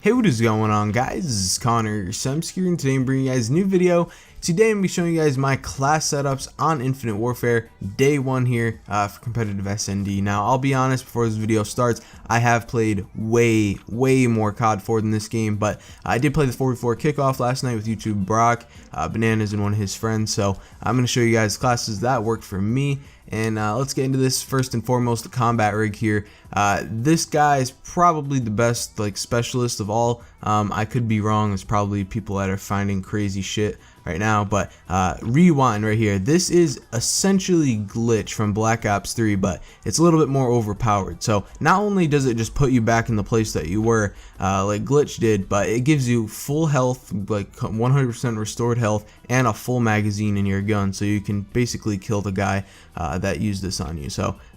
Hey, what is going on, guys? This is Connor SMG, and today I'm bringing you guys a new video. Today I'm going to be showing you guys my class setups on Infinite Warfare, day 1 here for competitive SND. Now, I'll be honest, before this video starts, I have played way more COD 4 than this game, but I did play the 4v4 kickoff last night with YouTube Brock, Bananas, and one of his friends, so I'm going to show you guys classes that worked for me. And let's get into this. First and foremost, the combat rig here. This guy is probably the best specialist of all. I could be wrong. There's probably people that are finding crazy shit right now, but Rewind right here, this is essentially Glitch from Black Ops 3, but it's a little bit more overpowered. So not only does it just put you back in the place that you were like Glitch did, but it gives you full health, like 100% restored health, and a full magazine in your gun, so you can basically kill the guy that used this on you,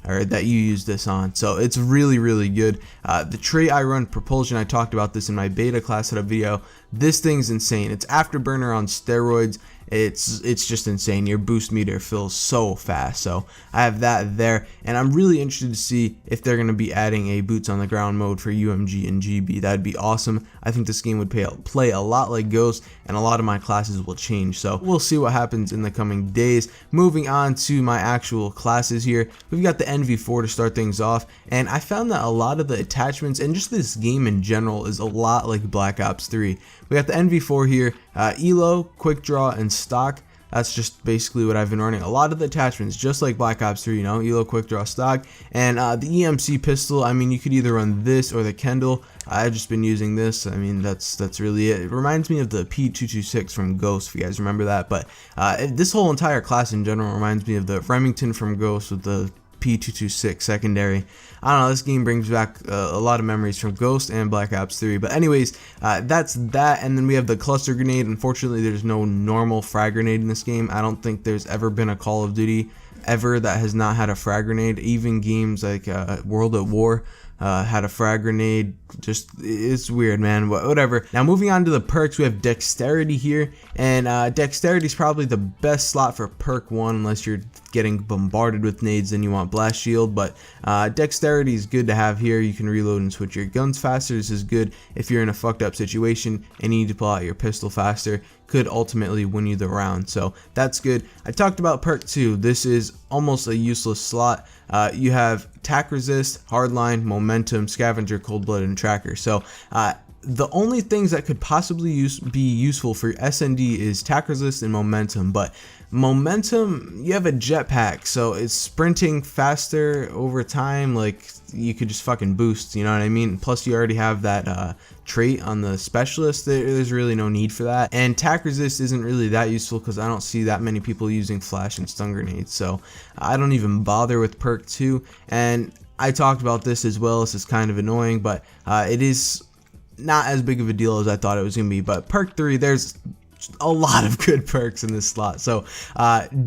or that you used this on. So it's really good. The trait I run, Propulsion, I talked about this in my beta class setup video. This thing's insane. It's Afterburner on steroids. It's just insane. Your boost meter fills so fast. So I have that there, and I'm really interested to see if they're going to be adding a boots on the ground mode for UMG and GB. That'd be awesome. I think this game would play a lot like Ghost, and a lot of my classes will change. So we'll see what happens in the coming days. Moving on to my actual classes here, we've got the NV4 to start things off, and I found that a lot of the attachments and just this game in general is a lot like Black Ops 3. We got the NV4 here, ELO, Quick Draw, and Stock. That's just basically what I've been running. A lot of the attachments, just like Black Ops 3, you know, ELO, Quick Draw, Stock. And the EMC pistol, I mean, you could either run this or the Kendall. I've just been using this. I mean, that's really it. It reminds me of the P226 from Ghost, if you guys remember that. But this whole entire class in general reminds me of the Remington from Ghost with the P226 secondary. I don't know, this game brings back a lot of memories from Ghost and Black Ops 3. But anyways, that's that. And then we have the cluster grenade. Unfortunately, there's no normal frag grenade in this game. I don't think there's ever been a Call of Duty ever that has not had a frag grenade. Even games like World at War had a frag grenade. Just, it's weird, man, but whatever. Now moving on to the perks, we have Dexterity here, and Dexterity is probably the best slot for perk 1 unless you're getting bombarded with nades and you want Blast Shield. But Dexterity is good to have here. You can reload and switch your guns faster. This is good if you're in a fucked up situation and you need to pull out your pistol faster. Could ultimately win you the round, so that's good. I talked about perk 2. This is almost a useless slot. You have Tac Resist, Hardline, Momentum, Scavenger, Cold Blood, and Tracker. So the only things that could possibly be useful for SND is Tac Resist and Momentum, but Momentum, you have a jetpack, so it's sprinting faster over time. Like, you could just fucking boost, you know what I mean? Plus you already have that trait on the specialist. There's really no need for that. And Tac Resist isn't really that useful because I don't see that many people using flash and stun grenades, so I don't even bother with perk 2. And I talked about this as well. This is kind of annoying, but it is not as big of a deal as I thought it was gonna be. But perk 3, there's a lot of good perks in this slot. So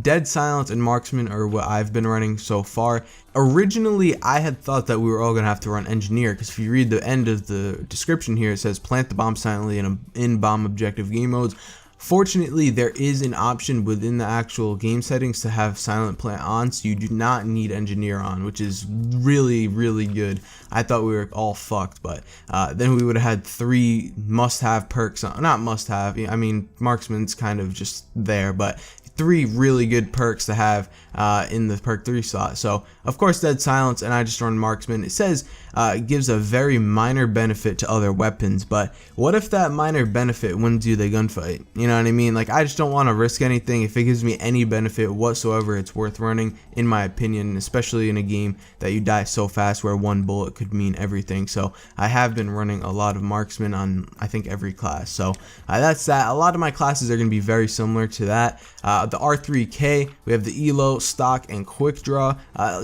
Dead Silence and Marksman are what I've been running so far. Originally, I had thought that we were all gonna have to run Engineer, because if you read the end of the description here, it says plant the bomb silently in bomb objective game modes. Fortunately, there is an option within the actual game settings to have Silent Plant on, so you do not need Engineer on, which is really good. I thought we were all fucked, but then we would have had 3 must-have perks on. Not must-have, I mean, Marksman's kind of just there, but 3 really good perks to have in the perk 3 slot. So of course Dead Silence, and I just run Marksman. It says gives a very minor benefit to other weapons, but what if that minor benefit wins you the gunfight? You know what I mean? Like, I just don't want to risk anything. If it gives me any benefit whatsoever, it's worth running, in my opinion, especially in a game that you die so fast where 1 bullet could mean everything. So I have been running a lot of Marksman on, I think, every class. So that's that. A lot of my classes are going to be very similar to that. The R3K, we have the ELO, Stock, and Quick Draw.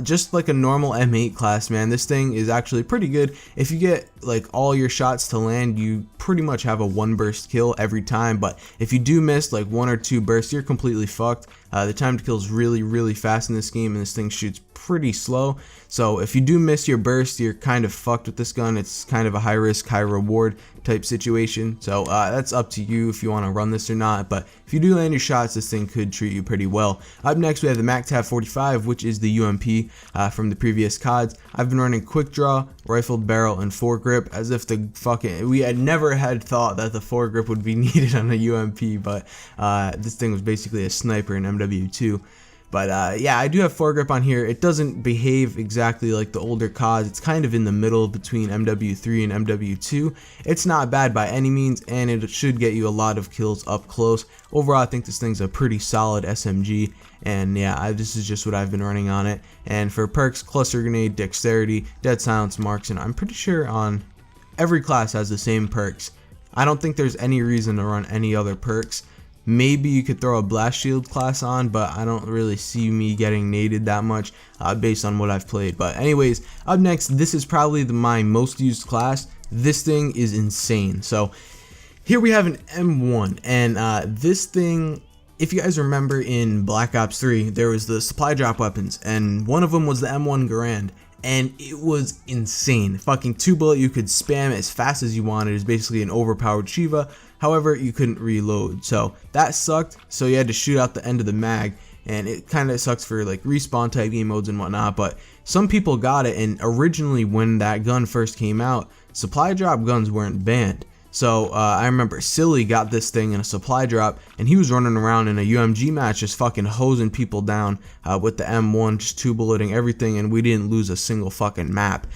Just like a normal M8 class, man. This thing is actually pretty good. If you get like all your shots to land, you pretty much have a 1 burst kill every time, but if you do miss like 1 or 2 bursts, you're completely fucked. The time to kill is really fast in this game, and this thing shoots pretty slow. So if you do miss your burst, you're kind of fucked with this gun. It's kind of a high risk, high reward type situation. So that's up to you if you want to run this or not. But if you do land your shots, this thing could treat you pretty well. Up next, we have the MAC-TAV 45, which is the UMP from the previous CODs. I've been running quick draw, rifled barrel, and foregrip, as if we had never had thought that the foregrip would be needed on a UMP, but this thing was basically a sniper in MW2. But yeah, I do have foregrip on here. It doesn't behave exactly like the older CODs. It's kind of in the middle between MW3 and MW2. It's not bad by any means, and it should get you a lot of kills up close. Overall, I think this thing's a pretty solid SMG, and yeah, this is just what I've been running on it. And for perks, cluster grenade, dexterity, dead silence, marks, and I'm pretty sure on every class has the same perks. I don't think there's any reason to run any other perks. Maybe you could throw a blast shield class on, but I don't really see me getting naded that much based on what I've played. But anyways, up next, this is probably my most used class. This thing is insane. So here we have an M1, and this thing, if you guys remember in Black Ops 3, there was the supply drop weapons, and one of them was the M1 Garand. And it was insane. Fucking 2-bullet, you could spam as fast as you wanted. It's basically an overpowered Shiva. However, you couldn't reload, so that sucked. So you had to shoot out the end of the mag, and it kind of sucks for like respawn type game modes and whatnot. But some people got it, and originally when that gun first came out, supply drop guns weren't banned. So I remember Silly got this thing in a supply drop, and he was running around in a UMG match just fucking hosing people down with the M1, just 2-bulleting everything, and we didn't lose a single fucking map.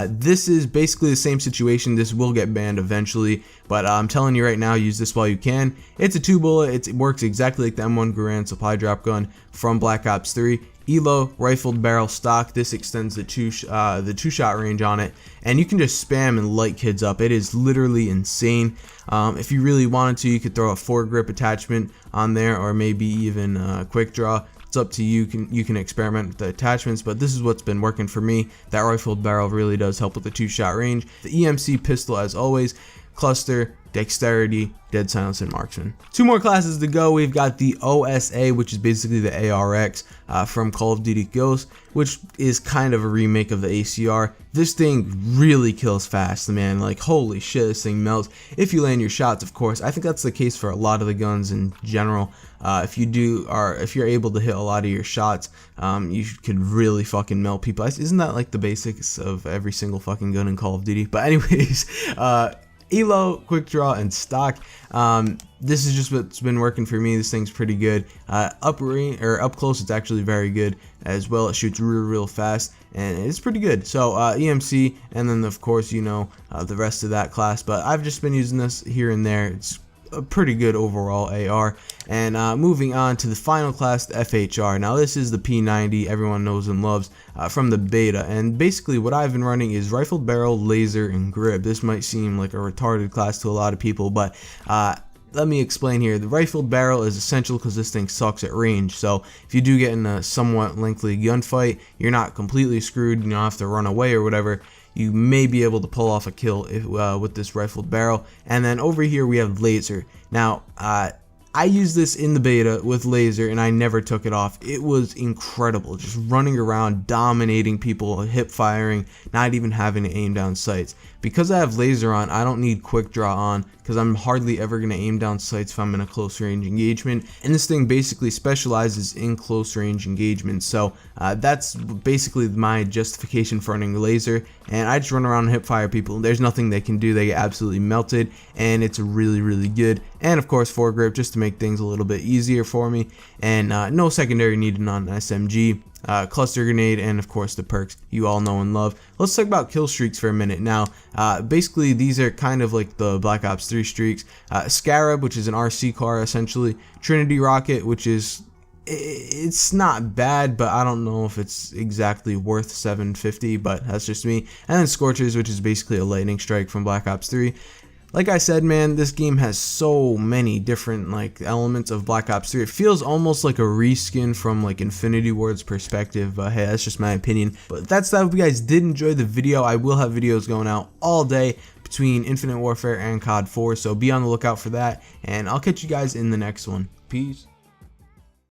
This is basically the same situation. This will get banned eventually, but I'm telling you right now, use this while you can. It's a 2-bullet. It works exactly like the M1 Garand supply drop gun from Black Ops 3. Elo, rifled barrel, stock. This extends the two-shot range on it, and you can just spam and light kids up. It is literally insane. If you really wanted to, you could throw a foregrip attachment on there, or maybe even quick draw. It's up to you. You can experiment with the attachments, but this is what's been working for me. That rifled barrel really does help with the 2-shot range. The EMC pistol, as always, cluster, dexterity, dead silence, and marksman. 2 more classes to go. We've got the OSA, which is basically the ARX from Call of Duty Ghosts, which is kind of a remake of the ACR. This thing really kills fast, man. Like, holy shit, this thing melts if you land your shots, of course. I think that's the case for a lot of the guns in general. If you're able to hit a lot of your shots, you could really fucking melt people. Isn't that like the basics of every single fucking gun in Call of Duty? But anyways, Elo, quick draw, and stock. This is just what's been working for me. This thing's pretty good. Up close, it's actually very good as well. It shoots real fast, and it's pretty good. So EMC, and then of course the rest of that class. But I've just been using this here and there. It's a pretty good overall AR. And moving on to the final class, the FHR. Now this is the P90 everyone knows and loves from the beta, and basically what I've been running is rifled barrel, laser, and grip. This might seem like a retarded class to a lot of people, but let me explain here. The rifled barrel is essential because this thing sucks at range. So if you do get in a somewhat lengthy gunfight, you're not completely screwed. You don't have to run away or whatever. You may be able to pull off a kill with this rifled barrel. And then over here we have laser. Now I used this in the beta with laser, and I never took it off. It was incredible, just running around, dominating people, hip firing, not even having to aim down sights. Because I have laser on, I don't need quick draw on, because I'm hardly ever going to aim down sights if I'm in a close range engagement. And this thing basically specializes in close range engagement. So that's basically my justification for running laser. And I just run around and hip fire people. There's nothing they can do. They get absolutely melted, and it's really good. And of course foregrip, just to make things a little bit easier for me. And no secondary needed on SMG. Cluster grenade, and of course the perks you all know and love. Let's talk about Killstreaks for a minute. Now basically these are kind of like the Black Ops 3 streaks. Scarab, which is an RC car essentially. Trinity rocket, which is, it's not bad, but I don't know if it's exactly worth 750, but that's just me. And then Scorchers, which is basically a lightning strike from Black Ops 3. Like I said, man, this game has so many different like elements of Black Ops 3. It feels almost like a reskin from like Infinity Ward's perspective, but hey, that's just my opinion. But that's that. If you guys did enjoy the video, I will have videos going out all day between Infinite Warfare and COD 4, so be on the lookout for that, and I'll catch you guys in the next one. Peace.